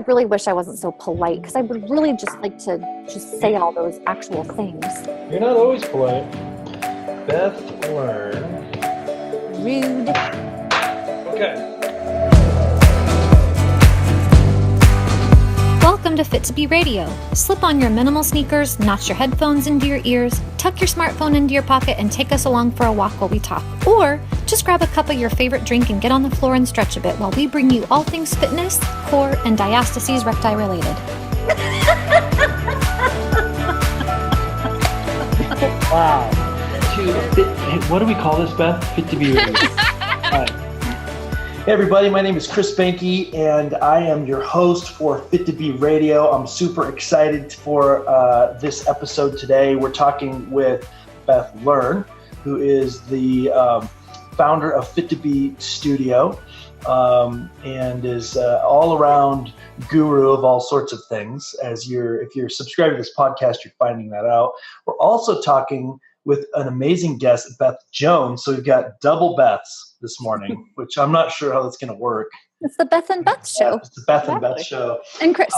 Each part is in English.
really wish I wasn't so polite, because I would really just like to just say all those actual things. You're not always polite. Beth, learn. Rude. Okay. Welcome to Fit2B Radio. Slip on your minimal sneakers, notch your headphones into your ears, tuck your smartphone into your pocket, and take us along for a walk while we talk. Or just grab a cup of your favorite drink and get on the floor and stretch a bit while we bring you all things fitness, core, and diastases recti related. Wow. What do we call this, Beth? Fit2B Radio. Hey everybody, my name is Chris Banky and I am your host for Fit2B Radio. I'm super excited for this episode today. We're talking with Beth Learn, who is the founder of Fit2B Studio and is all around guru of all sorts of things. If you're subscribed to this podcast, you're finding that out. We're also talking with an amazing guest, Beth Jones. So we've got double Beths this morning, which I'm not sure how that's going to work. It's the Beth and Beth Show. It's the Beth and Beth Show. And Chris.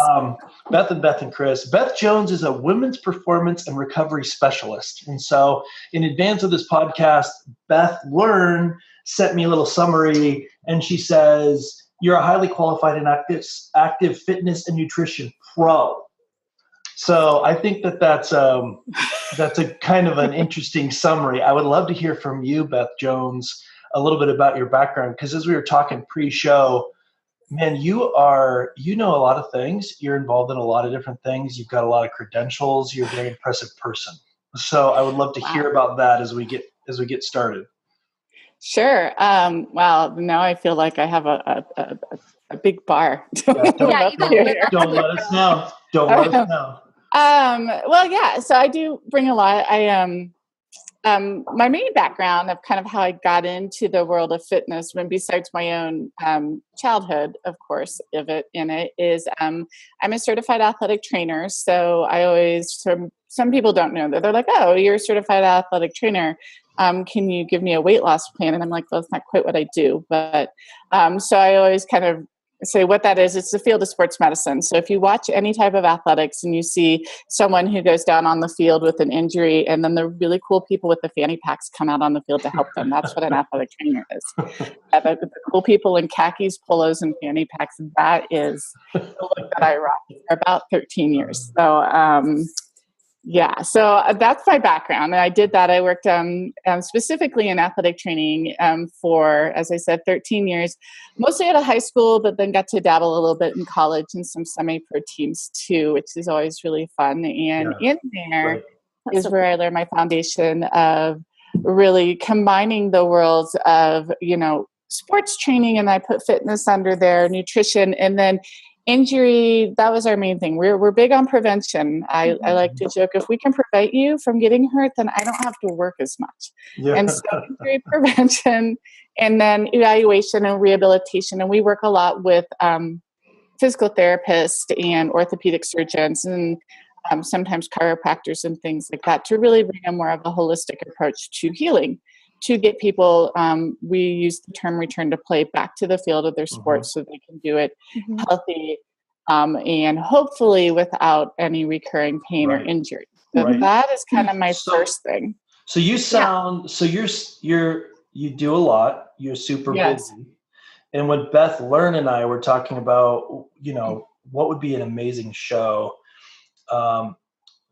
Beth and Chris. Beth Jones is a women's performance and recovery specialist. And so in advance of this podcast, Beth Learn sent me a little summary, and she says, you're a highly qualified and active fitness and nutrition pro. So I think that's a kind of an interesting summary. I would love to hear from you, Beth Jones, a little bit about your background, because as we were talking pre-show, man, you know a lot of things. You're involved in a lot of different things. You've got a lot of credentials. You're a very impressive person. So I would love to hear about that as we get started. Sure. Well, now I feel like I have a big bar. Don't let us know. Don't let us know. Well, yeah. So I do bring a lot. My main background of kind of how I got into the world of fitness, when besides my own childhood, of course, is I'm a certified athletic trainer. So I always, some people don't know that. They're like, oh, you're a certified athletic trainer. Can you give me a weight loss plan? And I'm like, well, that's not quite what I do. But so I always kind of say what that is. It's the field of sports medicine. So if you watch any type of athletics and you see someone who goes down on the field with an injury, and then the really cool people with the fanny packs come out on the field to help them, that's what an athletic trainer is. The cool people in khakis, polos, and fanny packs, that is the look that I rock for about 13 years. So, yeah, so that's my background. And I did that. I worked specifically in athletic training for, as I said, 13 years, mostly out of high school, but then got to dabble a little bit in college and some semi-pro teams too, which is always really fun. And in there is where I learned my foundation of really combining the worlds of, sports training, and I put fitness under there, nutrition, and then injury. That was our main thing. We're big on prevention. I like to joke, if we can prevent you from getting hurt, then I don't have to work as much. Yeah. And so injury prevention, and then evaluation and rehabilitation. And we work a lot with physical therapists and orthopedic surgeons, and sometimes chiropractors and things like that, to really bring a more of a holistic approach to healing, to get people, we use the term return to play, back to the field of their sport, so they can do it healthy and hopefully without any recurring pain or injury. So that is kind of my first thing. So you sound, so you do a lot, you're super busy. And when Beth Learn and I were talking about, what would be an amazing show,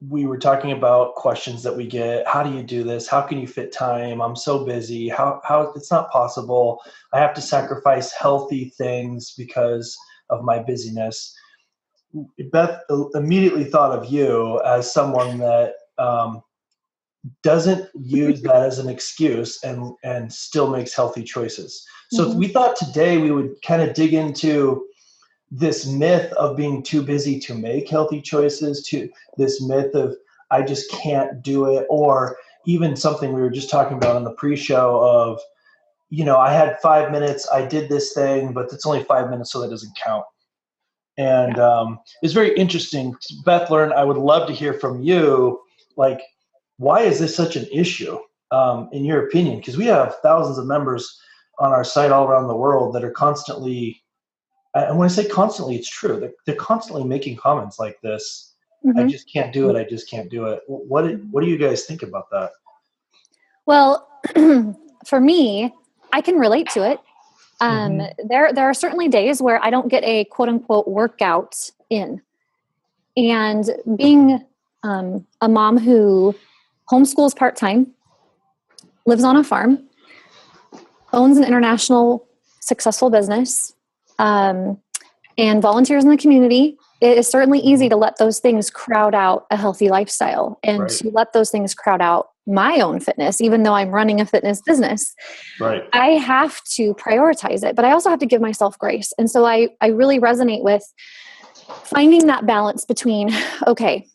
we were talking about questions that we get. How do you do this? How can you fit time? I'm so busy. How it's not possible. I have to sacrifice healthy things because of my busyness. Beth immediately thought of you as someone that doesn't use that as an excuse and still makes healthy choices. So we thought today we would kind of dig into this myth of being too busy to make healthy choices, to this myth of I just can't do it, or even something we were just talking about on the pre-show of, I had 5 minutes, I did this thing, but it's only 5 minutes, so that doesn't count. And it's very interesting. Beth Learn, I would love to hear from you, like, why is this such an issue in your opinion? Because we have thousands of members on our site all around the world that are constantly and when I say constantly, it's true. They're constantly making comments like this. I Mhm. just can't do it. I just can't do it. What do you guys think about that? Well, for me, I can relate to it. There are certainly days where I don't get a quote unquote workout in. And being a mom who homeschools part-time, lives on a farm, owns an international successful business, and volunteers in the community, it is certainly easy to let those things crowd out a healthy lifestyle and to let those things crowd out my own fitness, even though I'm running a fitness business. Right. I have to prioritize it, but I also have to give myself grace. And so I really resonate with finding that balance between, okay,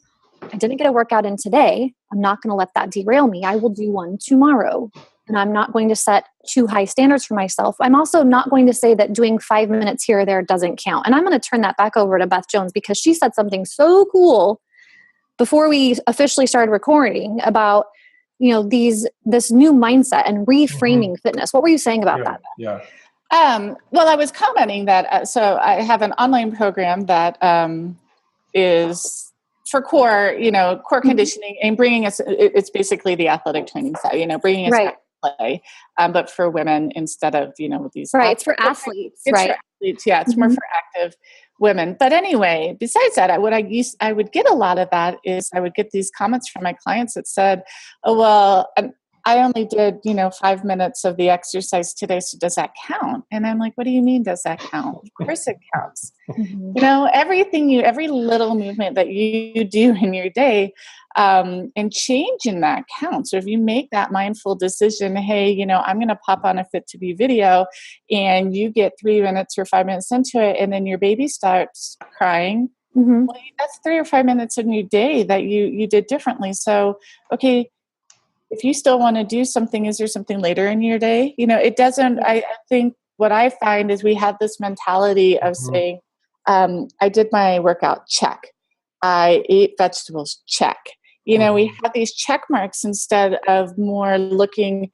I didn't get a workout in today. I'm not going to let that derail me. I will do one tomorrow. And I'm not going to set too high standards for myself. I'm also not going to say that doing 5 minutes here or there doesn't count. And I'm going to turn that back over to Beth Jones, because she said something so cool before we officially started recording about, this new mindset and reframing fitness. What were you saying about that? Yeah. Well, I was commenting that, so I have an online program that is for core conditioning and bringing us, it's basically the athletic training side, bringing us back to play, but for women instead of, these. Right. It's for athletes, it's for athletes. Yeah. It's more for active women. But anyway, besides that, I would get a lot of that is I would get these comments from my clients that said, oh, well, I only did, 5 minutes of the exercise today. So does that count? And I'm like, what do you mean? Does that count? Of course it counts. Every little movement that you do in your day, and change in that counts. So if you make that mindful decision, hey, I'm going to pop on a Fit2B video and you get 3 minutes or 5 minutes into it. And then your baby starts crying. Well, that's 3 or 5 minutes in your day that you did differently. So, okay, if you still want to do something, is there something later in your day? It doesn't, I think what I find is we have this mentality of saying, I did my workout, check. I ate vegetables, check. We have these check marks instead of more looking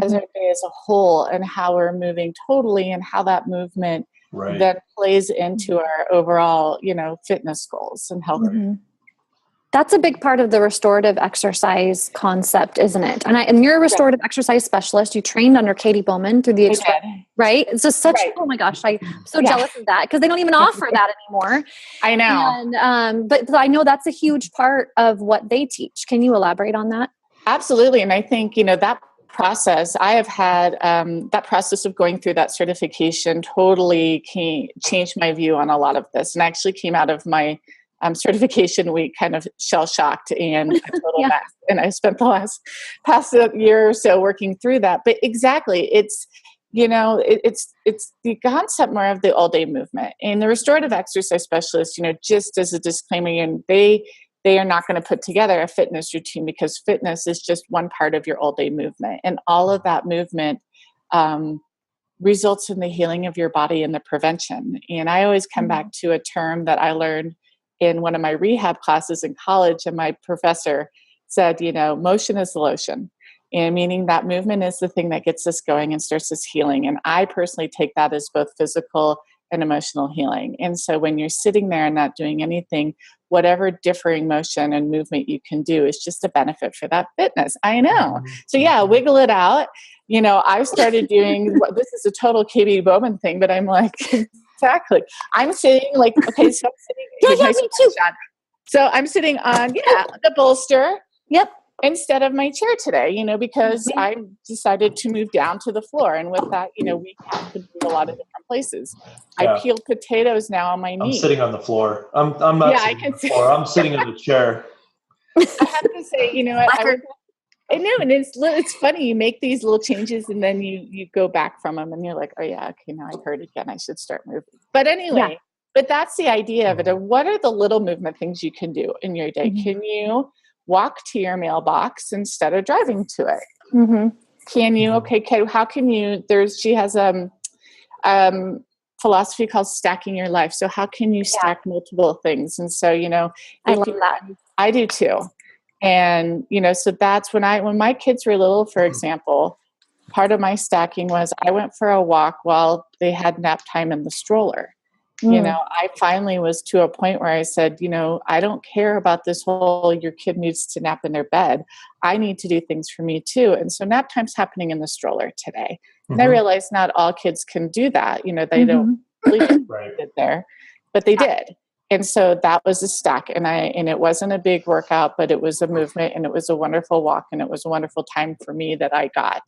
as our day as a whole and how we're moving totally and how that movement then plays into our overall, fitness goals and health. That's a big part of the restorative exercise concept, isn't it? And you're a restorative exercise specialist. You trained under Katie Bowman through the right? It's just such, oh my gosh, I'm so jealous of that because they don't even offer that anymore. I know. And, but I know that's a huge part of what they teach. Can you elaborate on that? Absolutely. And I think, that process, I have had that process of going through that certification totally changed my view on a lot of this, and actually came out of my certification week kind of shell-shocked and a total mess. And I spent the past year or so working through that. But exactly, it's, it's the concept more of the all-day movement. And the restorative exercise specialists, just as a disclaimer, and they are not going to put together a fitness routine, because fitness is just one part of your all-day movement. And all of that movement results in the healing of your body and the prevention. And I always come back to a term that I learned in one of my rehab classes in college, and my professor said, motion is the lotion, and meaning that movement is the thing that gets us going and starts us healing. And I personally take that as both physical and emotional healing. And so when you're sitting there and not doing anything, whatever differing motion and movement you can do is just a benefit for that fitness. I know. So wiggle it out. I started doing, this is a total Katie Bowman thing, but I'm like, exactly. I'm sitting like, okay, so I'm sitting. Me too. So I'm sitting on, the bolster. Yep. Instead of my chair today, because I decided to move down to the floor. And with that, we have to move a lot of different places. I peel potatoes now on my knee. I'm sitting on the floor. I'm not sitting on the floor. I'm sitting in the chair. I have to say, I know, and it's funny. You make these little changes, and then you go back from them, and you're like, oh yeah, okay, now I've heard it again. I should start moving. But anyway, but that's the idea of it. Of what are the little movement things you can do in your day? Can you walk to your mailbox instead of driving to it? Can you? Okay, how can you? She has philosophy called stacking your life. So how can you stack multiple things? And so I love that. I do too. And, so that's when my kids were little, for example, part of my stacking was I went for a walk while they had nap time in the stroller. You know, I finally was to a point where I said, you know, I don't care about this whole your kid needs to nap in their bed. I need to do things for me too. And so nap time's happening in the stroller today. And I realized not all kids can do that. You know, they don't really get there, but they did. And so that was a stack. And it wasn't a big workout, but it was a movement, and it was a wonderful walk, and it was a wonderful time for me that I got.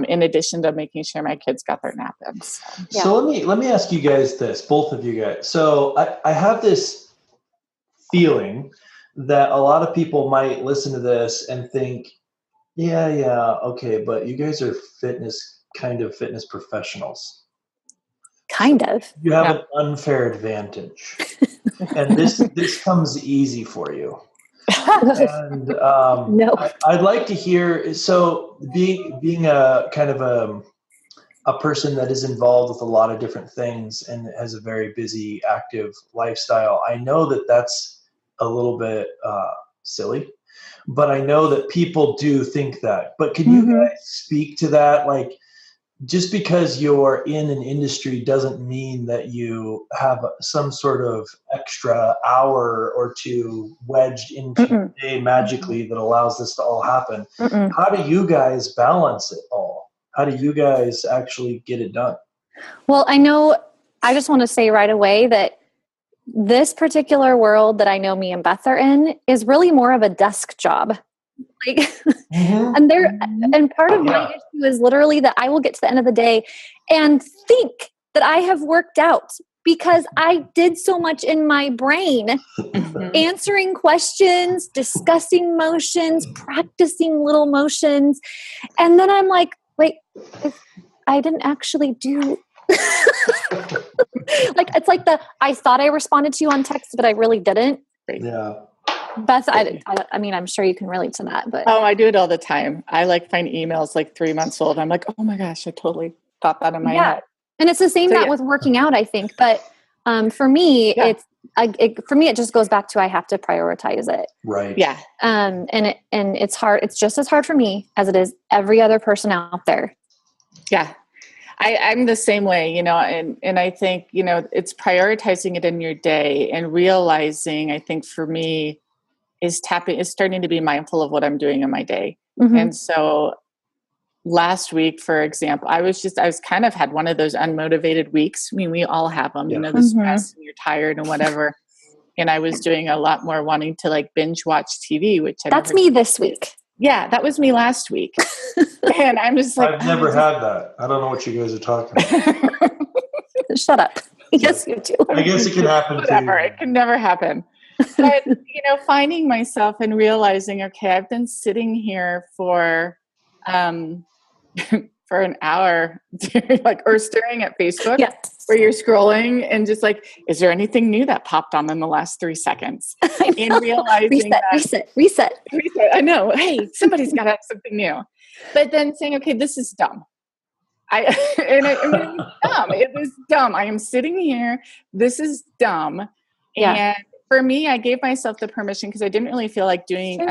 In addition to making sure my kids got their nap in. So let me ask you guys this, both of you guys. So I have this feeling that a lot of people might listen to this and think, yeah, okay, but you guys are fitness professionals. Kind of. You have an unfair advantage, and this comes easy for you. And No. I'd like to hear, so being a kind of a person that is involved with a lot of different things and has a very busy, active lifestyle, I know that that's a little bit silly, but I know that people do think that. But can you guys speak to that? Like, just because you're in an industry doesn't mean that you have some sort of extra hour or two wedged into your day magically that allows this to all happen. How do you guys balance it all? How do you guys actually get it done? Well, I just want to say right away that this particular world that I know me and Beth are in is really more of a desk job. Like, and part of my issue is literally that I will get to the end of the day and think that I have worked out because I did so much in my brain, answering questions, discussing motions, practicing little motions. And then I'm like, wait, I didn't actually do like, it's like I thought I responded to you on text, but I really didn't. Yeah. Beth, I mean, I'm sure you can relate to that, but. Oh, I do it all the time. I find emails 3 months old. I'm like, oh my gosh, I totally thought that in my head. And it's the same with working out, I think. But for me, it just goes back to, I have to prioritize it. Right. Yeah. And it's hard. It's just as hard for me as it is every other person out there. Yeah. I'm the same way, you know, and I think, you know, it's prioritizing it in your day and realizing, I think for me, is starting to be mindful of what I'm doing in my day. And so last week, for example, I was kind of had one of those unmotivated weeks. I mean, we all have them, you know, the stress and you're tired and whatever. And I was doing a lot more wanting to binge watch TV, which that's me this week. Yeah, that was me last week. And I'm just like, I've never had that. I don't know what you guys are talking about. Shut up. Yes, you do. I guess it can happen. Whatever. It can never happen. But, you know, finding myself and realizing, okay, I've been sitting here for an hour, or staring at Facebook, where you're scrolling and just is there anything new that popped on in the last 3 seconds? And realizing reset. I know. Hey, somebody's got to have something new. But then saying, okay, this is dumb. It was dumb. It was dumb. I am sitting here. This is dumb. Yeah. And for me, I gave myself the permission because I didn't really feel like doing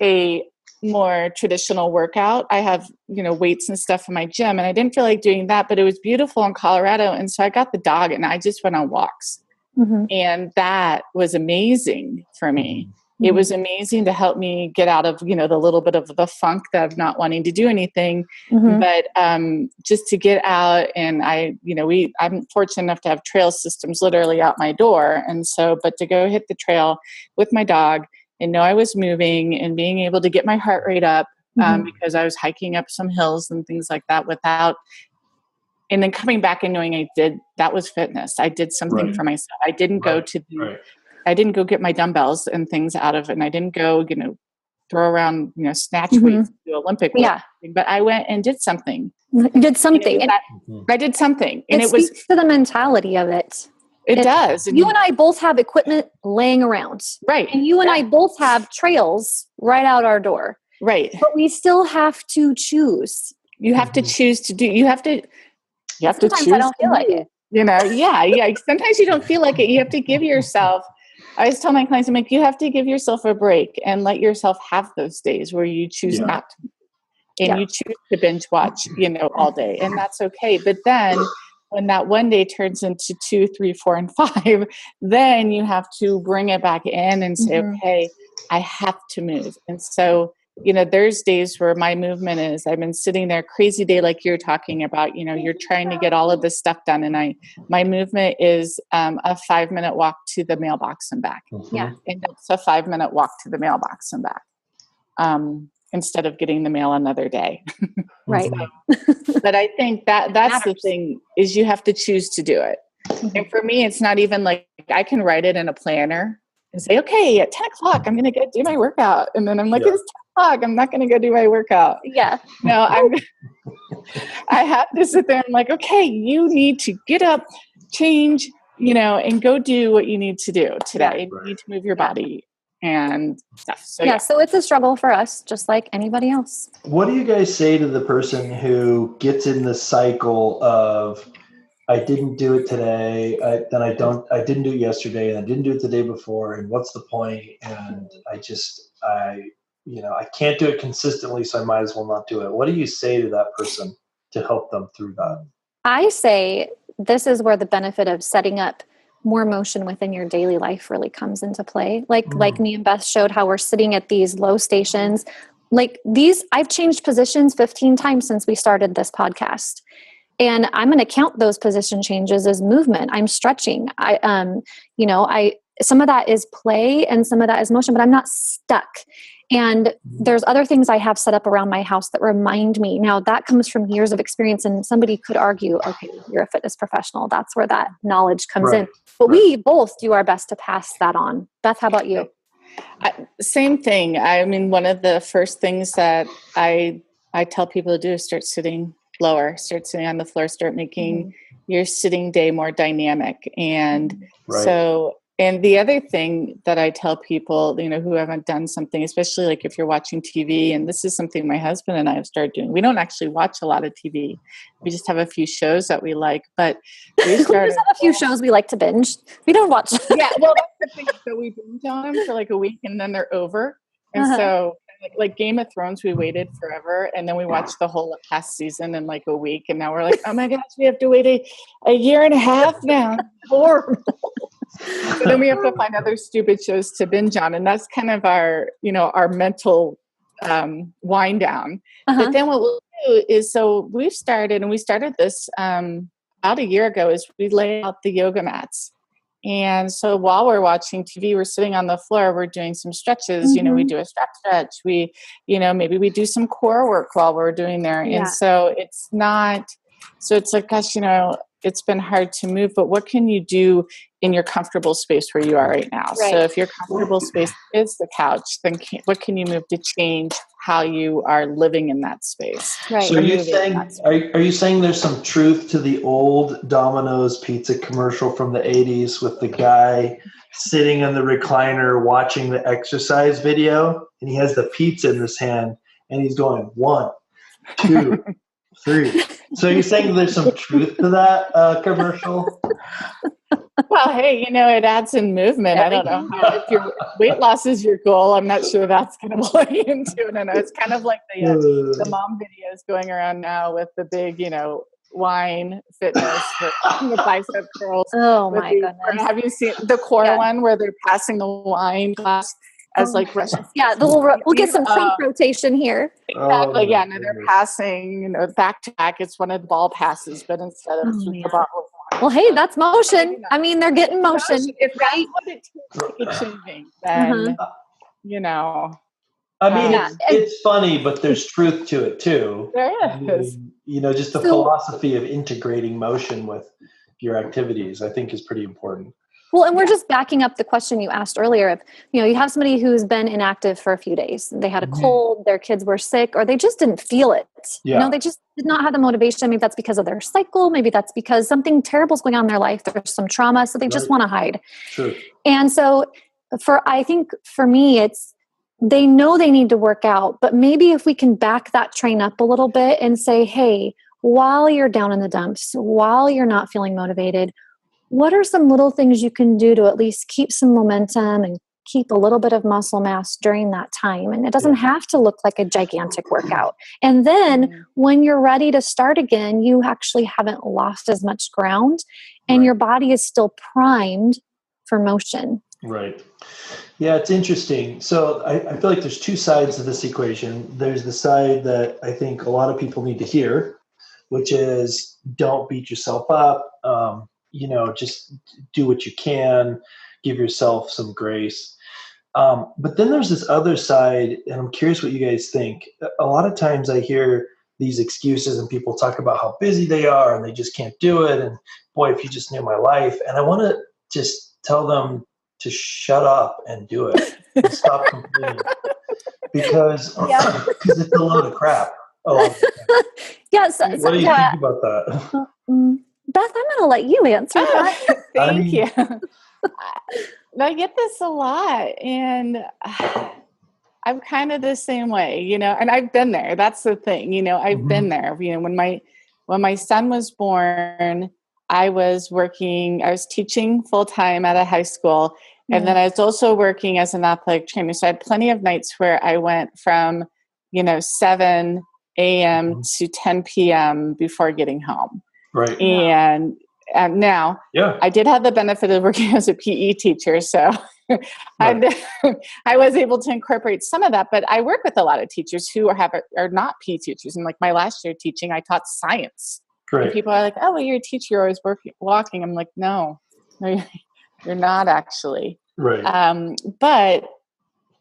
a more traditional workout. I have, you know, weights and stuff in my gym, and I didn't feel like doing that, but it was beautiful in Colorado. And so I got the dog and I just went on walks. And that was amazing for me. It was amazing to help me get out of, you know, the little bit of the funk of not wanting to do anything, but just to get out. And I'm fortunate enough to have trail systems literally out my door. And so, but to go hit the trail with my dog and know I was moving and being able to get my heart rate up because I was hiking up some hills and things like that and then coming back and knowing that was fitness. I did something for myself. I didn't go to I didn't go get my dumbbells and things out of it. And I didn't go, you know, throw around, you know, snatch weights, do Olympic weights. But I went and did something. I did something. I did something. And it speaks to the mentality of it. It does. And you and I both have equipment laying around. Right. And you and I both have trails right out our door. Right. But we still have to choose. You have to choose to do. You have to choose. I don't feel like it. You know, yeah. Sometimes you don't feel like it. You have to give yourself. I always tell my clients, I'm like, you have to give yourself a break and let yourself have those days where you choose not to. And you choose to binge watch, you know, all day. And that's okay. But then when that one day turns into 2, 3, 4, and 5, then you have to bring it back in and say, okay, I have to move. And so, there's days where my movement is, I've been sitting there, crazy day like you're talking about, you're trying to get all of this stuff done. And my movement is a 5-minute walk to the mailbox and back. Yeah. And it's a 5-minute walk to the mailbox and back. Instead of getting the mail another day. Right. But I think that's the thing, is you have to choose to do it. And for me, it's not even like I can write it in a planner and say, okay, at 10 o'clock, I'm going to go do my workout. And then I'm like, it's 10 o'clock. I'm not going to go do my workout. Yeah. No, I have to sit there and I'm like, okay, you need to get up, change, and go do what you need to do today. You need to move your body and stuff. So, so it's a struggle for us, just like anybody else. What do you guys say to the person who gets in the cycle of, I didn't do it today, I didn't do it yesterday, and I didn't do it the day before, and what's the point? And I can't do it consistently, so I might as well not do it. What do you say to that person to help them through that? I say this is where the benefit of setting up more motion within your daily life really comes into play. Like me and Beth showed how we're sitting at these low stations. Like these, I've changed positions 15 times since we started this podcast. And I'm going to count those position changes as movement. I'm stretching. Some of that is play and some of that is motion, but I'm not stuck. And there's other things I have set up around my house that remind me. Now that comes from years of experience, and somebody could argue, okay, you're a fitness professional. That's where that knowledge comes in. But we both do our best to pass that on. Beth, how about you? Same thing. I mean, one of the first things that I tell people to do is start sitting lower, start sitting on the floor, start making your sitting day more dynamic. And and the other thing that I tell people, who haven't done something, especially like if you're watching TV, and this is something my husband and I have started doing. We don't actually watch a lot of TV. We just have a few shows that we like, but we just have a few shows we like to binge. We don't watch. Yeah. Well, that's the thing. So we binge on them for like a week and then they're over. And so like Game of Thrones, we waited forever, and then we watched the whole past season in like a week, and now we're like, oh my gosh, we have to wait a year and a half now. Horrible. So then we have to find other stupid shows to binge on, and that's kind of our mental wind down. But then what we'll do is, so we started this about a year ago, is we lay out the yoga mats. And so while we're watching TV, we're sitting on the floor, we're doing some stretches, we do a stretch, we, maybe we do some core work while we're doing there. Yeah. And so it's like, gosh, it's been hard to move, but what can you do in your comfortable space where you are right now? Right. So if your comfortable space is the couch, then what can you move to change how you are living in that space? Right. So are you saying there's some truth to the old Domino's pizza commercial from the 80s with the guy sitting on the recliner watching the exercise video, and he has the pizza in his hand and he's going 1, 2, 3. So you're saying there's some truth to that commercial? Well, hey, it adds in movement. I don't know if your weight loss is your goal. I'm not sure that's going to play into it. And it's kind of like the mom videos going around now with the big, wine fitness, the bicep curls. Oh my goodness! Have you seen the core one where they're passing the wine glass as like Russian? Yeah, we'll get some crump rotation here. Exactly. No, they're passing, back to back. It's one of the ball passes, but instead of the bottle of wine. Well, hey, that's motion. I mean, they're getting motion. If that's what it takes to get changing, then I mean, it's funny, but there's truth to it too. There is. Just the philosophy of integrating motion with your activities, I think, is pretty important. Well, and we're just backing up the question you asked earlier of, you have somebody who's been inactive for a few days. They had a cold, their kids were sick, or they just didn't feel it. Yeah. They just did not have the motivation. Maybe that's because of their cycle. Maybe that's because something terrible is going on in their life. There's some trauma, so they just want to hide. True. And so I think for me, they know they need to work out, but maybe if we can back that train up a little bit and say, hey, while you're down in the dumps, while you're not feeling motivated, what are some little things you can do to at least keep some momentum and keep a little bit of muscle mass during that time. And it doesn't have to look like a gigantic workout. And then when you're ready to start again, you actually haven't lost as much ground and your body is still primed for motion. Right. Yeah, it's interesting. So I feel like there's two sides of this equation. There's the side that I think a lot of people need to hear, which is don't beat yourself up. Just do what you can, give yourself some grace. But then there's this other side, and I'm curious what you guys think. A lot of times I hear these excuses and people talk about how busy they are and they just can't do it. And boy, if you just knew my life. And I want to just tell them to shut up and do it and stop complaining because it's a load of crap. Oh, Yes. What do you think about that? Beth, I'm going to let you answer that. Thank you. I get this a lot, and I'm kind of the same way, and I've been there. That's the thing, I've been there. When my son was born, I was teaching full time at a high school, and then I was also working as an athletic trainer. So I had plenty of nights where I went from, 7 a.m. to 10 p.m. before getting home. Right. And now I did have the benefit of working as a PE teacher. So I was able to incorporate some of that, but I work with a lot of teachers who are not PE teachers. And like my last year teaching, I taught science. Right. And people are like, oh, well, you're a teacher, you're always walking. I'm like, no, you're not actually. Right. But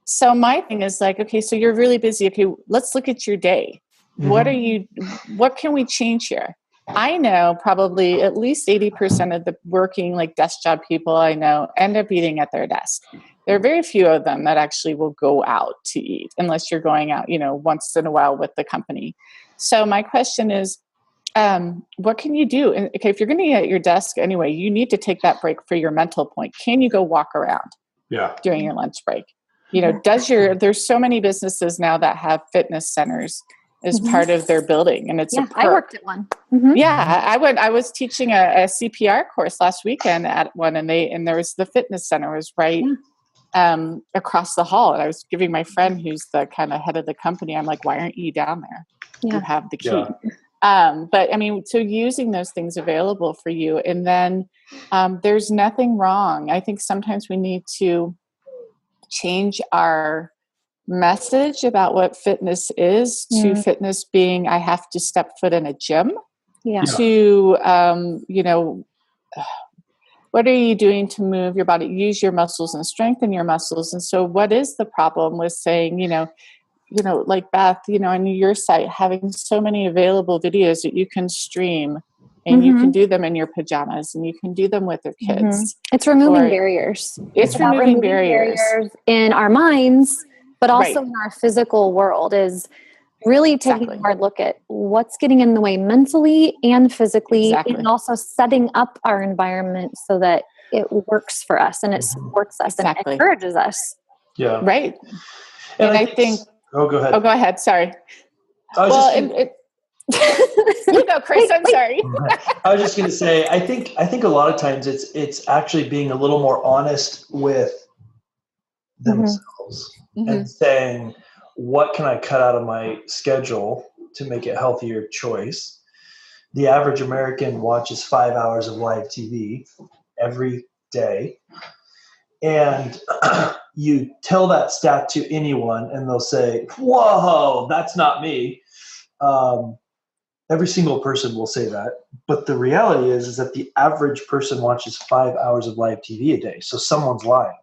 so my thing is like, okay, so you're really busy. Okay, let's look at your day. What can we change here? I know probably at least 80% of the working like desk job people I know end up eating at their desk. There are very few of them that actually will go out to eat unless you're going out, once in a while with the company. So my question is, what can you do? And okay, if you're going to eat at your desk anyway, you need to take that break for your mental point. Can you go walk around during your lunch break? There's so many businesses now that have fitness centers as part of their building, and it's a perk. I worked at one. Yeah, I was teaching a CPR course last weekend at one, and there was the fitness center was right across the hall, and I was giving my friend who's the kind of head of the company, I'm like, why aren't you down there? You have the key. But I mean, so using those things available for you, and then there's nothing wrong. I think sometimes we need to change our message about what fitness is to fitness being I have to step foot in a gym to what are you doing to move your body, use your muscles and strengthen your muscles. And so what is the problem with saying like Beth, on your site having so many available videos that you can stream and you can do them in your pajamas and you can do them with your kids. It's removing barriers. It's removing barriers in our minds, but also in our physical world, is really taking a hard look at what's getting in the way mentally and physically, and also setting up our environment so that it works for us and it supports us and encourages us. Yeah. Right. And I think, go ahead. Oh, go ahead. Sorry. You go, Chris. I'm sorry. I was just going to say, I think a lot of times it's actually being a little more honest with themselves and saying, what can I cut out of my schedule to make it a healthier choice? The average American watches 5 hours of live TV every day. And you tell that stat to anyone and they'll say, whoa, that's not me. Every single person will say that. But the reality is that the average person watches 5 hours of live TV a day. So someone's lying.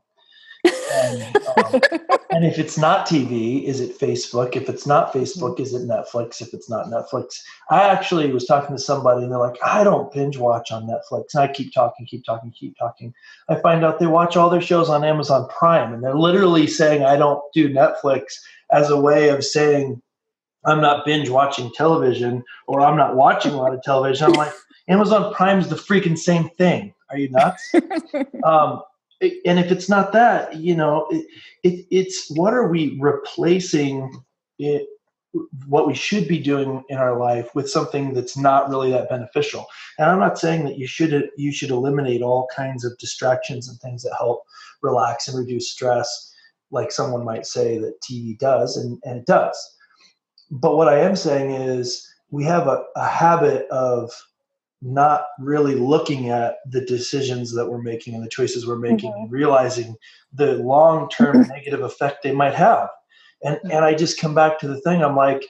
And if it's not TV, is it Facebook? If it's not Facebook, is it Netflix? If it's not Netflix, I actually was talking to somebody and they're like, I don't binge watch on Netflix. And I keep talking. I find out they watch all their shows on Amazon Prime, and they're literally saying I don't do Netflix as a way of saying I'm not binge watching television or I'm not watching a lot of television. I'm like, Amazon Prime's the freaking same thing. Are you nuts? And if it's not that, it's what are we replacing it what we should be doing in our life with something that's not really that beneficial. And I'm not saying that you should eliminate all kinds of distractions and things that help relax and reduce stress, like someone might say that TV does, and it does. But what I am saying is we have a habit of not really looking at the decisions that we're making and the choices we're making and realizing the long-term negative effect they might have. And I just come back to the thing. I'm like,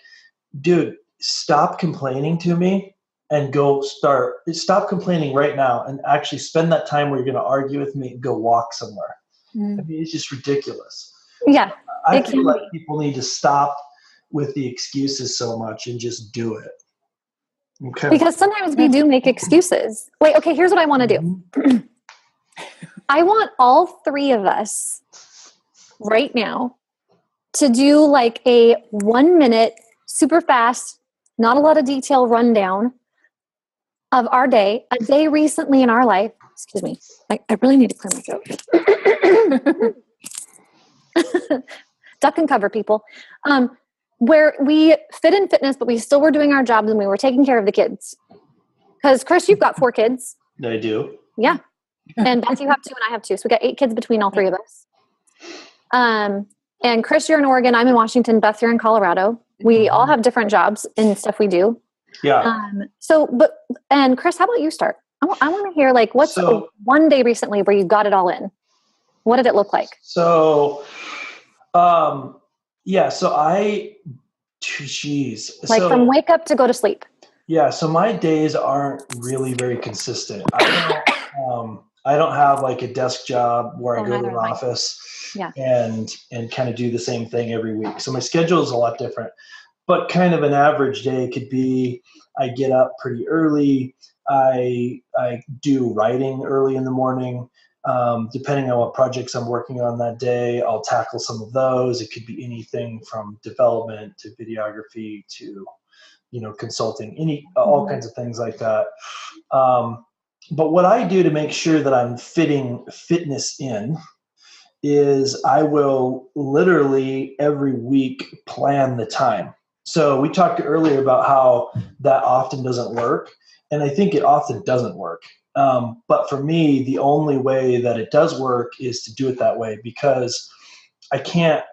dude, stop complaining to me and stop complaining right now and actually spend that time where you're going to argue with me and go walk somewhere. I mean, it's just ridiculous. Yeah. I feel like people need to stop with the excuses so much and just do it. Okay. Because sometimes we do make excuses. Wait, okay, here's what I want to do. I want all three of us right now to do like a 1 minute, super fast, not a lot of detail rundown of our day, a day recently in our life. Excuse me. I really need to clear my throat. Duck and cover, people. Where we fit in fitness, but we still were doing our jobs and we were taking care of the kids. Because Chris, you've got 4 kids. I do. Yeah. And Beth, you have 2 and I have 2. So we got 8 kids between all 3 of us. And Chris, you're in Oregon. I'm in Washington. Beth, you're in Colorado. We all have different jobs and stuff we do. Yeah. And Chris, how about you start? I want to hear like what's one day recently where you got it all in. What did it look like? So from from wake up to go to sleep. Yeah. So my days aren't really very consistent. I don't have like a desk job where I go to an office and kind of do the same thing every week. So my schedule is a lot different, but kind of an average day could be, I get up pretty early. I do writing early in the morning. Depending on what projects I'm working on that day, I'll tackle some of those. It could be anything from development to videography to, consulting, all kinds of things like that. But what I do to make sure that I'm fitting fitness in is I will literally every week plan the time. So we talked earlier about how that often doesn't work. And I think it often doesn't work. But for me, the only way that it does work is to do it that way, because I can't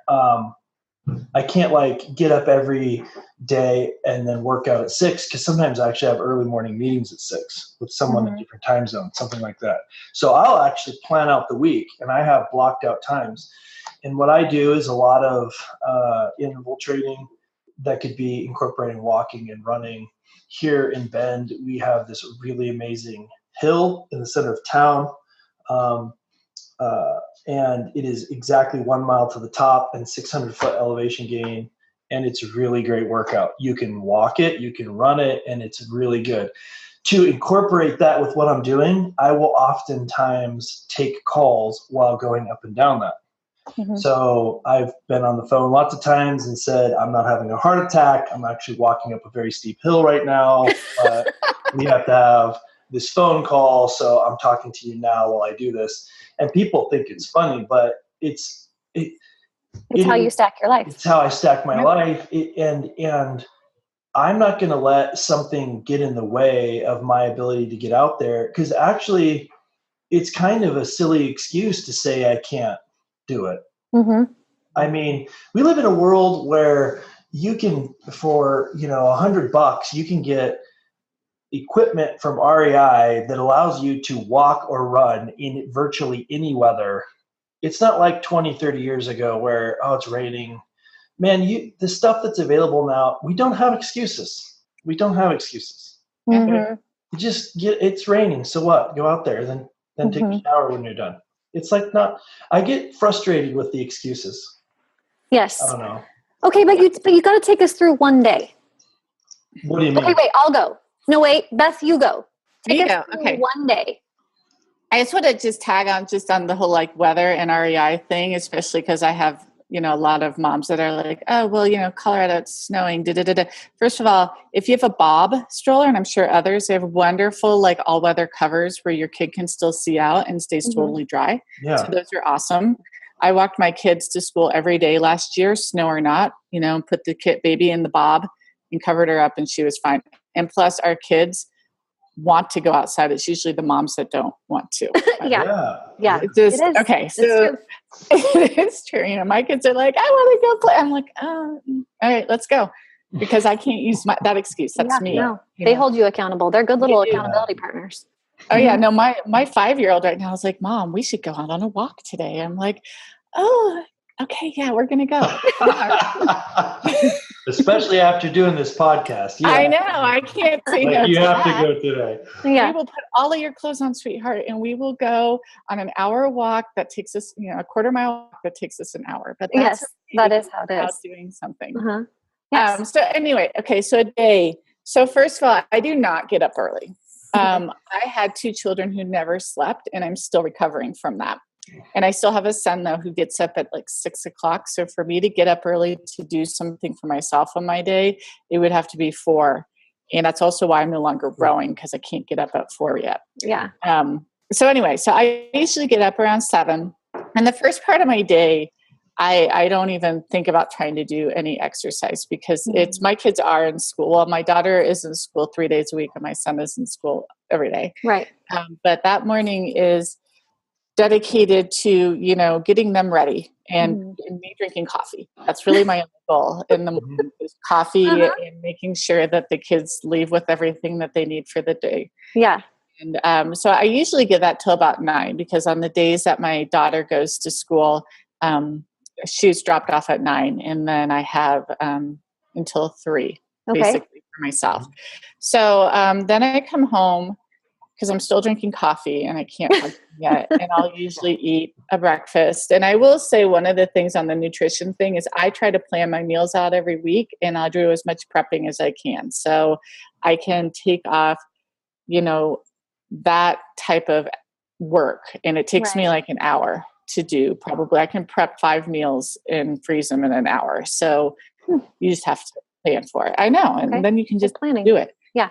like get up every day and then work out at 6, because sometimes I actually have early morning meetings at 6 with someone in a different time zone, something like that. So I'll actually plan out the week and I have blocked out times. And what I do is a lot of interval training that could be incorporating walking and running. Here in Bend, we have this really amazing hill in the center of town. And it is exactly 1 mile to the top and 600-foot elevation gain. And it's a really great workout. You can walk it, you can run it, and it's really good. To incorporate that with what I'm doing, I will oftentimes take calls while going up and down that. Mm-hmm. So I've been on the phone lots of times and said, I'm not having a heart attack. I'm actually walking up a very steep hill right now. But we have to have this phone call. So I'm talking to you now while I do this. And people think it's funny, but it's how you stack your life. It's how I stack my life. And I'm not going to let something get in the way of my ability to get out there, because actually it's kind of a silly excuse to say I can't do it. Mm-hmm. I mean, we live in a world where you can, for $100, you can get equipment from REI that allows you to walk or run in virtually any weather. It's not like 20, 30 years ago where, it's raining. Man, the stuff that's available now, we don't have excuses. We don't have excuses. Mm-hmm. It's raining, so what? Go out there, then take a shower when you're done. It's like I get frustrated with the excuses. Yes. I don't know. Okay, but you got to take us through one day. What do you mean? Okay, wait, I'll go. No, wait, Beth, you go. Take us through one day. I just want to tag on the whole weather and REI thing, especially because I have, a lot of moms that are like, oh, well, Colorado, it's snowing. First of all, if you have a Bob stroller, and I'm sure others, they have wonderful all weather covers where your kid can still see out and stays totally dry. Yeah. So those are awesome. I walked my kids to school every day last year, snow or not, put the baby in the bob and covered her up, and she was fine. And plus our kids want to go outside. It's usually the moms that don't want to. Yeah. It just, it is. okay. It's So true. it's true. My kids are like, I want to go play. I'm like, oh, all right, let's go. Because I can't use that excuse. That's me. No, they hold you accountable. They're good little accountability partners. Oh yeah. No, my 5-year-old right now is like, Mom, we should go out on a walk today. I'm like, oh, okay. Yeah, we're going to go. Especially after doing this podcast. Yeah. I know. I can't say no you to have that. to go today. Yeah. We will put all of your clothes on, sweetheart, and we will go on an hour walk that takes us, a quarter-mile walk that takes us an hour. But that's that is how it is. Doing something. Uh-huh. Yes. So anyway, okay. So a day. So first of all, I do not get up early. I had 2 children who never slept, and I'm still recovering from that. And I still have a son, though, who gets up at like 6 o'clock. So for me to get up early to do something for myself on my day, it would have to be 4. And that's also why I'm no longer rowing, because I can't get up at 4 yet. Yeah. So anyway, so I usually get up around 7. And the first part of my day, I don't even think about trying to do any exercise, because my kids are in school. Well, my daughter is in school 3 days a week, and my son is in school every day. Right. But that morning is dedicated to, getting them ready and me drinking coffee. That's really my only goal in the morning, is coffee and making sure that the kids leave with everything that they need for the day. Yeah. And so I usually give that till about 9, because on the days that my daughter goes to school, she's dropped off at 9, and then I have until 3 basically for myself. So then I come home, because I'm still drinking coffee and I can't function yet, and I'll usually eat a breakfast. And I will say, one of the things on the nutrition thing is I try to plan my meals out every week, and I'll do as much prepping as I can, so I can take off that type of work, and it takes me like an hour to do. Probably I can prep 5 meals and freeze them in an hour. So you just have to plan for it. I know. And then you can just do it. Yeah.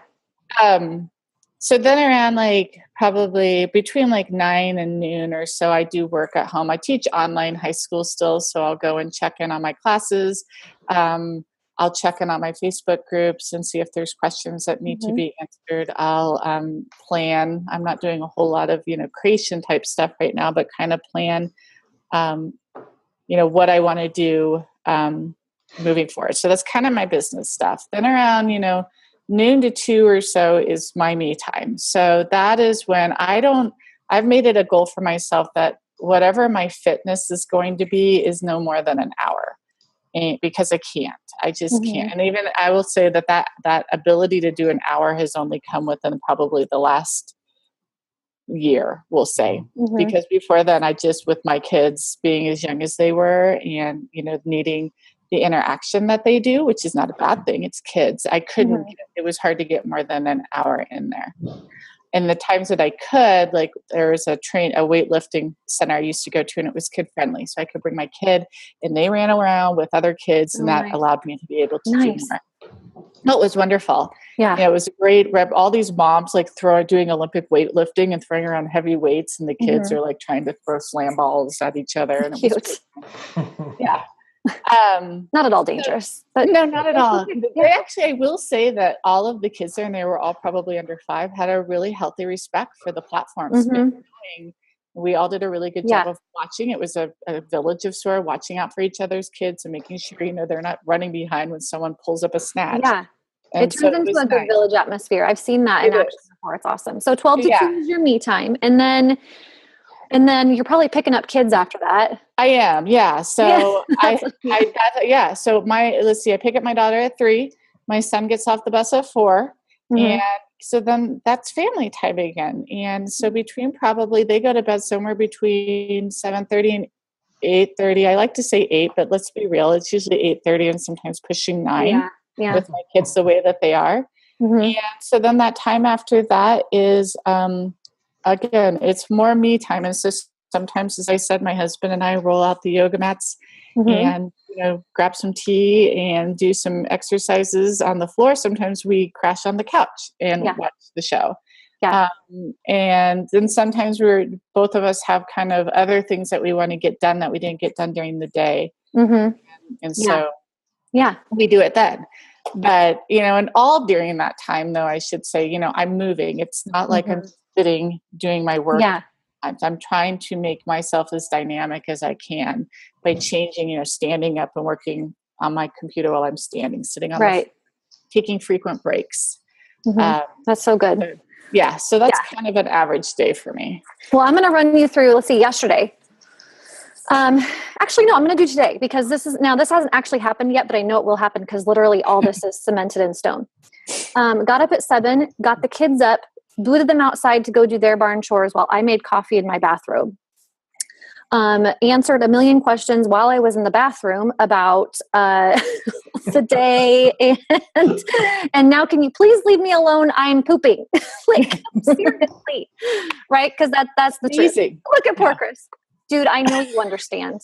So then around probably between 9 and noon or so, I do work at home. I teach online high school still, so I'll go and check in on my classes. I'll check in on my Facebook groups and see if there's questions that need to be answered. I'll plan. I'm not doing a whole lot of, creation type stuff right now, but kind of plan, what I want to do moving forward. So that's kind of my business stuff. Then around, noon to 2 or so is my me time. So that is when I've made it a goal for myself that whatever my fitness is going to be is no more than an hour. Because I can't. I just can't. And even I will say that ability to do an hour has only come within probably the last year, we'll say. Because before then, I just, with my kids being as young as they were and, needing the interaction that they do, which is not a bad thing. It's kids. I couldn't, it was hard to get more than an hour in there. And the times that I could, there was a weightlifting center I used to go to, and it was kid friendly. So I could bring my kid, and they ran around with other kids, and that allowed me to be able to do more. No, it was wonderful. Yeah. It was a great all these moms doing Olympic weightlifting and throwing around heavy weights, and the kids are trying to throw slam balls at each other. And it was yeah. Not at all dangerous. But no, not at all. Actually, I will say that all of the kids there, and they were all probably under 5, had a really healthy respect for the platforms. We all did a really good job of watching. It was a village of sort, watching out for each other's kids and making sure, they're not running behind when someone pulls up a snatch. Yeah. It turns into a good village atmosphere. I've seen that in action before. It's awesome. So 12 to 2 is your me time. And then you're probably picking up kids after that. I am. Yeah. So So let's see, I pick up my daughter at 3. My son gets off the bus at 4. And so then that's family time again. And so between they go to bed somewhere between 7:30 and 8:30. I like to say 8, but let's be real. It's usually 8:30 and sometimes pushing 9 with my kids the way that they are. And so then that time after that is, again, it's more me time. And so sometimes, as I said, my husband and I roll out the yoga mats and, grab some tea and do some exercises on the floor. Sometimes we crash on the couch and watch the show. Yeah. And then sometimes both of us have kind of other things that we want to get done that we didn't get done during the day. Mm-hmm. And so yeah, we do it then. But, and all during that time, though, I should say, I'm moving. It's not like I'm sitting doing my work. Yeah. I'm trying to make myself as dynamic as I can by changing, standing up and working on my computer while I'm standing, sitting on the floor, taking frequent breaks. That's so good. So that's kind of an average day for me. Well, I'm going to run you through, let's see, yesterday. Actually, no, I'm going to do today because this hasn't actually happened yet, but I know it will happen because literally all this is cemented in stone. Got up at 7, got the kids up, booted them outside to go do their barn chores while I made coffee in my bathrobe. Answered a million questions while I was in the bathroom about the day, and now can you please leave me alone? I'm pooping. Like, seriously, right? Because that's the truth. Look at poor Chris. Dude, I know you understand.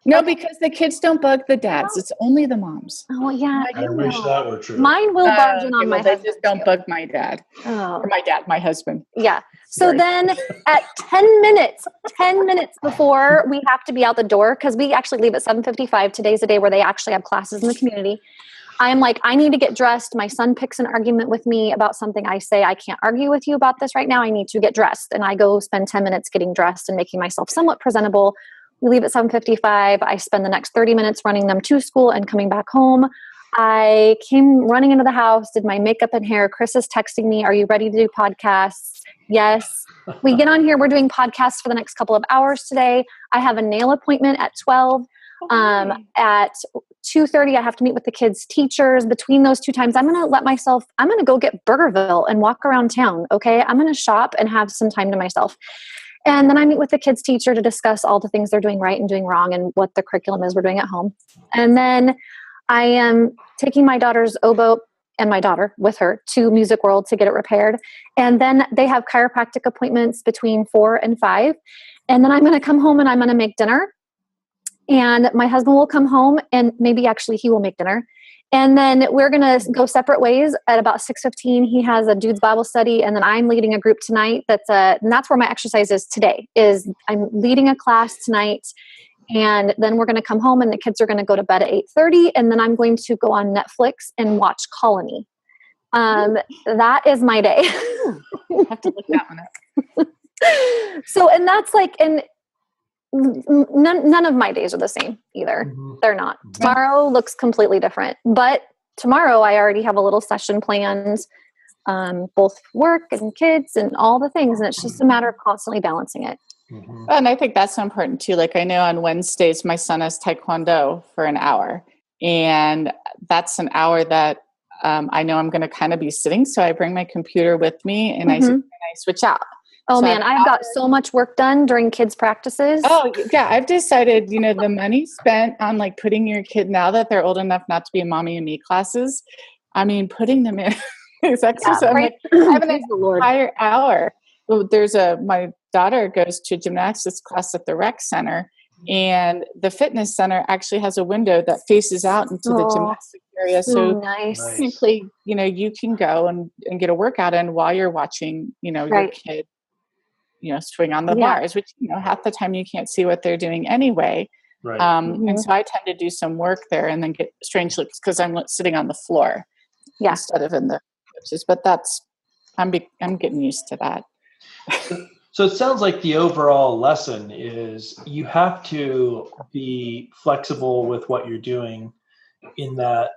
No, because the kids don't bug the dads. It's only the moms. Oh, yeah. I wish that were true. Mine will barge in on my husband. They just don't bug my dad. Or my husband. Yeah. So then at 10 minutes before we have to be out the door, because we actually leave at 7:55. Today's a day where they actually have classes in the community. I'm like, I need to get dressed. My son picks an argument with me about something. I say, I can't argue with you about this right now. I need to get dressed. And I go spend 10 minutes getting dressed and making myself somewhat presentable. We leave at 7:55. I spend the next 30 minutes running them to school and coming back home. I came running into the house, did my makeup and hair. Chris is texting me, are you ready to do podcasts? Yes. We get on here. We're doing podcasts for the next couple of hours today. I have a nail appointment at 12. At 2:30, I have to meet with the kids' teachers. Between those two times, I'm going to go get Burgerville and walk around town. Okay. I'm going to shop and have some time to myself. And then I meet with the kids' teacher to discuss all the things they're doing right and doing wrong and what the curriculum is we're doing at home. And then I am taking my daughter's oboe and my daughter with her to Music World to get it repaired. And then they have chiropractic appointments between 4 and 5. And then I'm going to come home and I'm going to make dinner. And my husband will come home and maybe actually he will make dinner. And then we're going to go separate ways at about 6:15. He has a dude's Bible study. And then I'm leading a group tonight. And that's where my exercise is today, is I'm leading a class tonight. And then we're going to come home and the kids are going to go to bed at 8:30. And then I'm going to go on Netflix and watch Colony. That is my day. I have to look that one up. So, and that's like, and none of my days are the same either. They're not. Tomorrow looks completely different, but tomorrow I already have a little session planned, both work and kids and all the things. And it's just a matter of constantly balancing it. And I think that's so important too. Like I know on Wednesdays, my son has Taekwondo for an hour, and that's an hour that I know I'm going to kind of be sitting. So I bring my computer with me and I switch out. Oh, so man, I've got so much work done during kids' practices. Oh, yeah. I've decided, the money spent on like putting your kid, now that they're old enough not to be in mommy and me classes, I mean, putting them in these exercises. Yeah, right. I have an entire hour. My daughter goes to gymnastics class at the rec center, and the fitness center actually has a window that faces out into the gymnastics area. So simply, you can go and get a workout in while you're watching, your kid, swing on the bars, which, half the time you can't see what they're doing anyway. Right. And so I tend to do some work there and then get strange looks because I'm sitting on the floor instead of in the coaches. But I'm getting used to that. So it sounds like the overall lesson is you have to be flexible with what you're doing, in that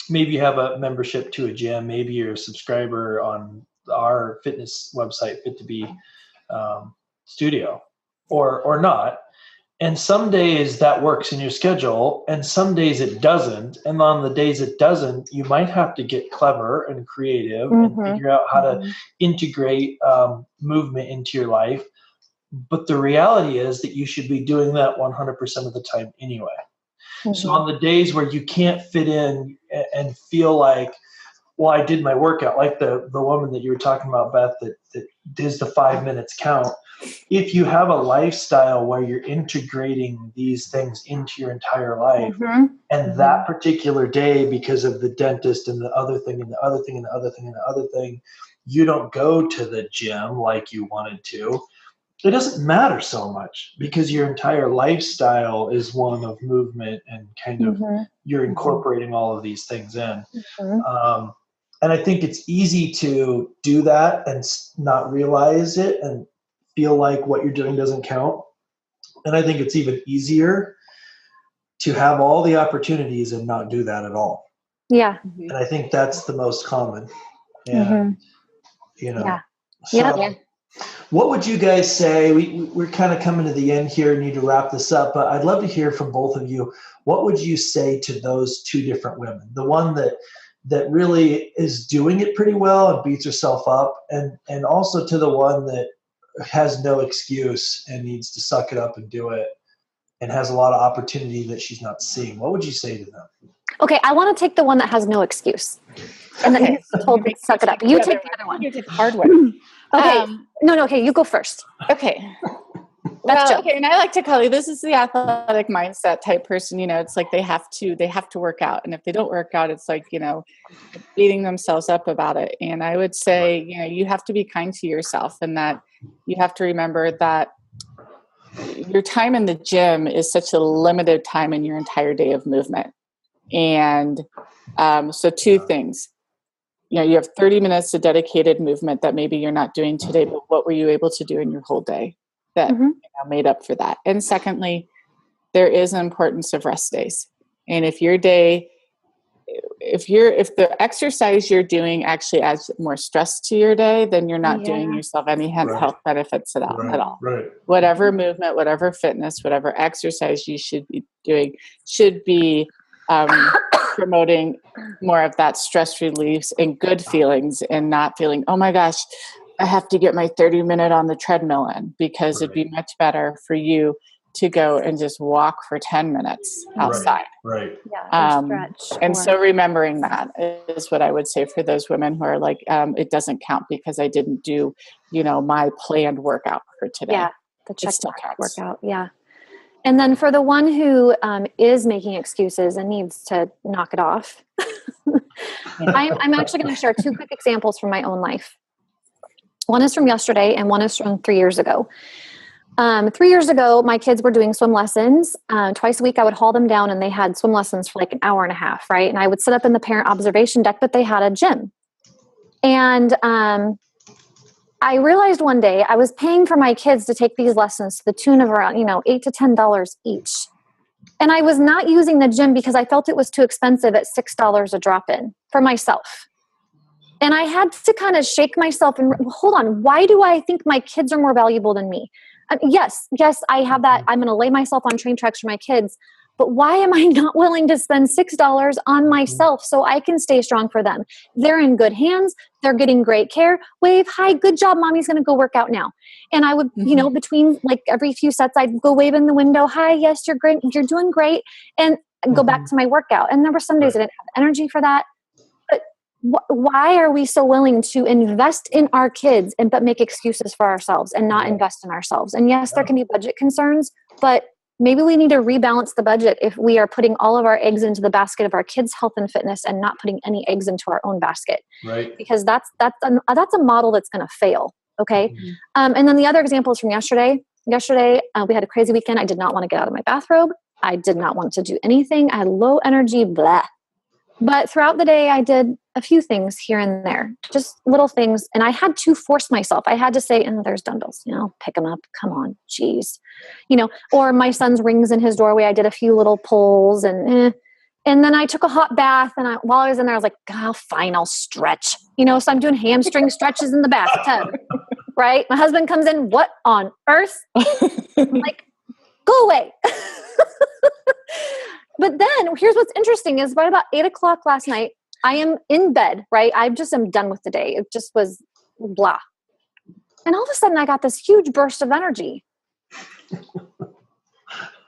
maybe you have a membership to a gym, maybe you're a subscriber on our fitness website, Fit2B studio, or not. And some days that works in your schedule and some days it doesn't. And on the days it doesn't, you might have to get clever and creative and figure out how to integrate movement into your life. But the reality is that you should be doing that 100% of the time anyway. So on the days where you can't fit in and feel like, well, I did my workout, like the woman that you were talking about, Beth, that does the 5 minutes count. If you have a lifestyle where you're integrating these things into your entire life, and that particular day, because of the dentist and the other thing and the other thing and the other thing and the other thing, you don't go to the gym like you wanted to, it doesn't matter so much because your entire lifestyle is one of movement and kind of you're incorporating all of these things in. And I think it's easy to do that and not realize it and feel like what you're doing doesn't count. And I think it's even easier to have all the opportunities and not do that at all. Yeah. And I think that's the most common. And, what would you guys say? We're kind of coming to the end here, need to wrap this up, but I'd love to hear from both of you. What would you say to those two different women? The one that really is doing it pretty well and beats herself up, and also to the one that has no excuse and needs to suck it up and do it and has a lot of opportunity that she's not seeing. What would you say to them? Okay, I want to take the one that has no excuse. And then he's told to suck it up. You take the other one. You take the hard one. Okay. No, okay, you go first. Okay. Well, okay, and I like to call you, this is the athletic mindset type person, it's like they have to work out. And if they don't work out, it's like, beating themselves up about it. And I would say, you have to be kind to yourself, and that you have to remember that your time in the gym is such a limited time in your entire day of movement. And so two things. You have 30 minutes of dedicated movement that maybe you're not doing today, but what were you able to do in your whole day that made up for that? And secondly, there is an importance of rest days. And if your day, if the exercise you're doing actually adds more stress to your day, then you're not doing yourself any health benefits at all. Right. Whatever movement, whatever fitness, whatever exercise you should be doing should be promoting more of that stress relief and good feelings, and not feeling, oh my gosh, I have to get my 30-minute on the treadmill in, because it'd be much better for you to go and just walk for 10 minutes outside. Right. Yeah. Stretch. And so remembering that is what I would say for those women who are like, it doesn't count because I didn't do, my planned workout for today. Yeah. The check workout. Yeah. And then for the one who is making excuses and needs to knock it off, I'm actually going to share two quick examples from my own life. One is from yesterday and one is from 3 years ago. 3 years ago, my kids were doing swim lessons. Twice a week, I would haul them down, and they had swim lessons for like an hour and a half, right? And I would sit up in the parent observation deck, but they had a gym. And I realized one day I was paying for my kids to take these lessons to the tune of around, $8 to $10 each. And I was not using the gym because I felt it was too expensive at $6 a drop-in for myself. And I had to kind of shake myself and hold on, why do I think my kids are more valuable than me? Yes, I have that. I'm going to lay myself on train tracks for my kids. But why am I not willing to spend $6 on myself so I can stay strong for them? They're in good hands. They're getting great care. Wave, hi, good job. Mommy's going to go work out now. And I would, between like every few sets, I'd go wave in the window. Hi, yes, you're great. You're doing great. And go back to my workout. And there were some days I didn't have energy for that. But why are we so willing to invest in our kids but make excuses for ourselves and not invest in ourselves? And yes, there can be budget concerns, but maybe we need to rebalance the budget if we are putting all of our eggs into the basket of our kids' health and fitness and not putting any eggs into our own basket. Right. Because that's a model that's going to fail. Okay. And then the other example is from yesterday. Yesterday, we had a crazy weekend. I did not want to get out of my bathrobe. I did not want to do anything. I had low energy, blah. But throughout the day, I did a few things here and there, just little things. And I had to force myself. I had to say, there's dumbbells, pick them up. Come on, geez. Or my son's rings in his doorway. I did a few little pulls and then I took a hot bath. And while I was in there, I was like, fine, I'll stretch. So I'm doing hamstring stretches in the bathtub, right? My husband comes in, what on earth? I'm like, go away. But then here's what's interesting is right about 8:00 last night, I am in bed, right? I just am done with the day. It just was blah. And all of a sudden I got this huge burst of energy.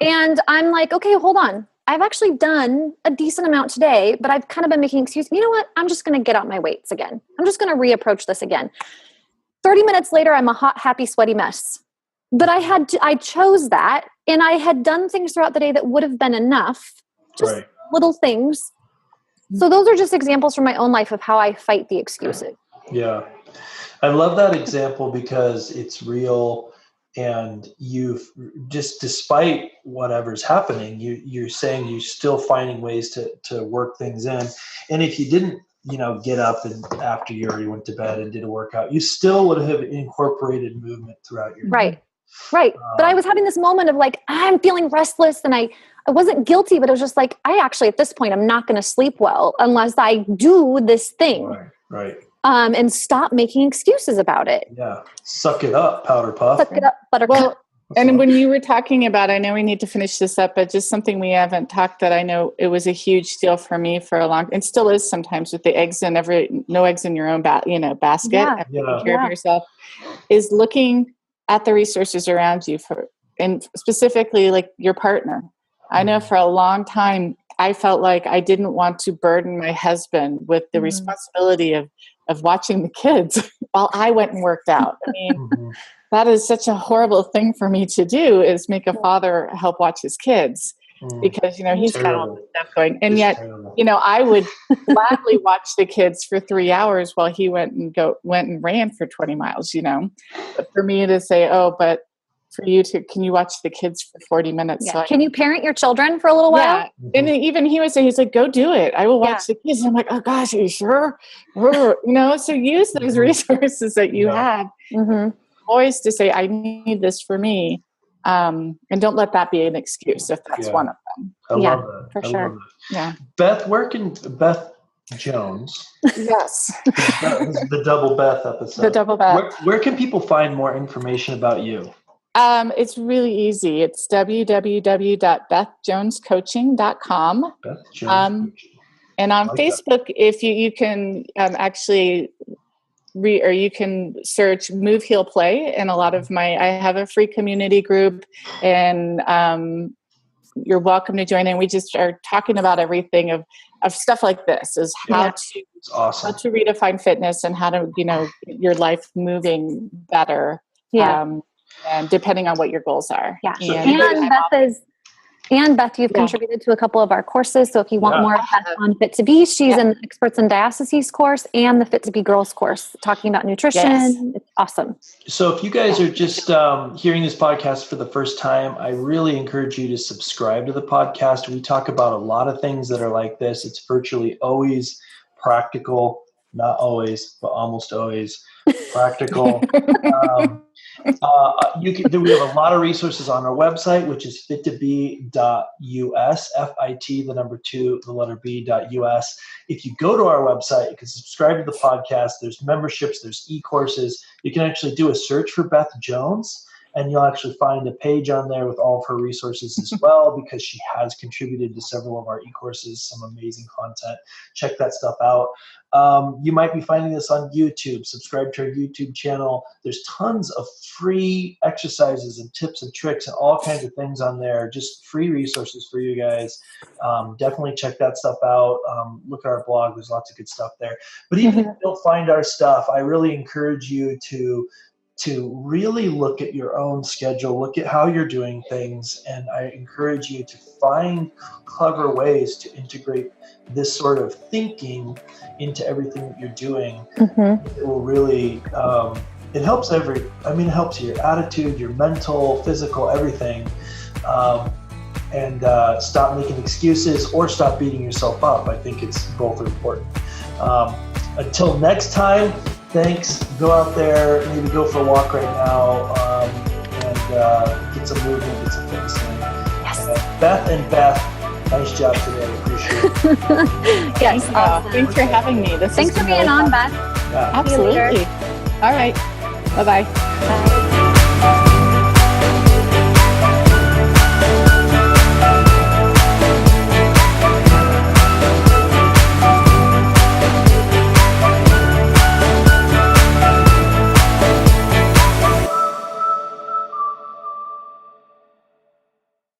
And I'm like, okay, hold on. I've actually done a decent amount today, but I've kind of been making excuses. You know what? I'm just going to get out my weights again. I'm just going to reapproach this again. 30 minutes later, I'm a hot, happy, sweaty mess. But I chose that, and I had done things throughout the day that would have been enough, just little things. So those are just examples from my own life of how I fight the excuses. Yeah. I love that example because it's real, and you've just, despite whatever's happening, you're saying you're still finding ways to work things in. And if you didn't, get up and after you already went to bed and did a workout, you still would have incorporated movement throughout your day. Right. But I was having this moment of like, I'm feeling restless, and I wasn't guilty, but it was just like, I actually, at this point, I'm not going to sleep well unless I do this thing. Right. And stop making excuses about it. Yeah. Suck it up, powder puff. Suck it up, buttercup. Well, and when you were talking about, I know we need to finish this up, but just something we haven't talked that I know it was a huge deal for me for a long, and still is sometimes with the eggs and no eggs in your own basket, taking care of yourself, is looking at the resources around you and specifically like your partner. I know for a long time, I felt like I didn't want to burden my husband with the responsibility of watching the kids while I went and worked out. I mean, that is such a horrible thing for me to do, is make a father help watch his kids because, he's got all this stuff going. And yet, I would gladly watch the kids for 3 hours while he went and ran for 20 miles, But for me to say, but for you can you watch the kids for 40 minutes? Yeah. So can you parent your children for a little while? Yeah. And even he would say, he's like, go do it. I will watch the kids. And I'm like, oh gosh, are you sure? So use those resources that you have. Always to say, I need this for me. And don't let that be an excuse if that's one of them. I love that. For sure. Yeah. Beth, where can Beth Jones? Yes. The Double-Beth episode. The Double-Beth. Where can people find more information about you? It's really easy. It's www.bethjonescoaching.com. Beth Jones. And on Facebook, if you can actually you can search Move, Heal, Play. And a lot of I have a free community group, and you're welcome to join in. We just are talking about everything of stuff like this, is how to redefine fitness and how to, get your life moving better. Yeah. And depending on what your goals are. Yeah. And Beth, you've contributed to a couple of our courses. So if you want more of Beth on Fit2B, she's an Experts in Diastases course and the Fit2B Girls course, talking about nutrition. Yes. It's awesome. So if you guys are just hearing this podcast for the first time, I really encourage you to subscribe to the podcast. We talk about a lot of things that are like this. It's virtually always practical, not always, but almost always practical. We have a lot of resources on our website, which is fit2b.us, FIT, the number 2, the letter B.us. If you go to our website, you can subscribe to the podcast. There's memberships, there's e-courses. You can actually do a search for Beth Jones, and you'll actually find a page on there with all of her resources as well, because she has contributed to several of our e-courses, some amazing content. Check that stuff out. You might be finding this on YouTube. Subscribe to our YouTube channel. There's tons of free exercises and tips and tricks and all kinds of things on there, just free resources for you guys. Definitely check that stuff out. Look at our blog. There's lots of good stuff there. But even if you don't find our stuff, I really encourage you to really look at your own schedule, look at how you're doing things, and I encourage you to find clever ways to integrate this sort of thinking into everything that you're doing. It will really, it helps it helps your attitude, your mental, physical, everything. And stop making excuses or stop beating yourself up. I think it's both are important. Until next time, thanks. Go out there, maybe go for a walk right now, and get some movement, get some fitness in. Yes. Beth, nice job today. I appreciate it. Yes. Awesome. Thanks for having me. Thanks for being on, Beth. Yeah. Absolutely. All right. Bye-bye. Bye.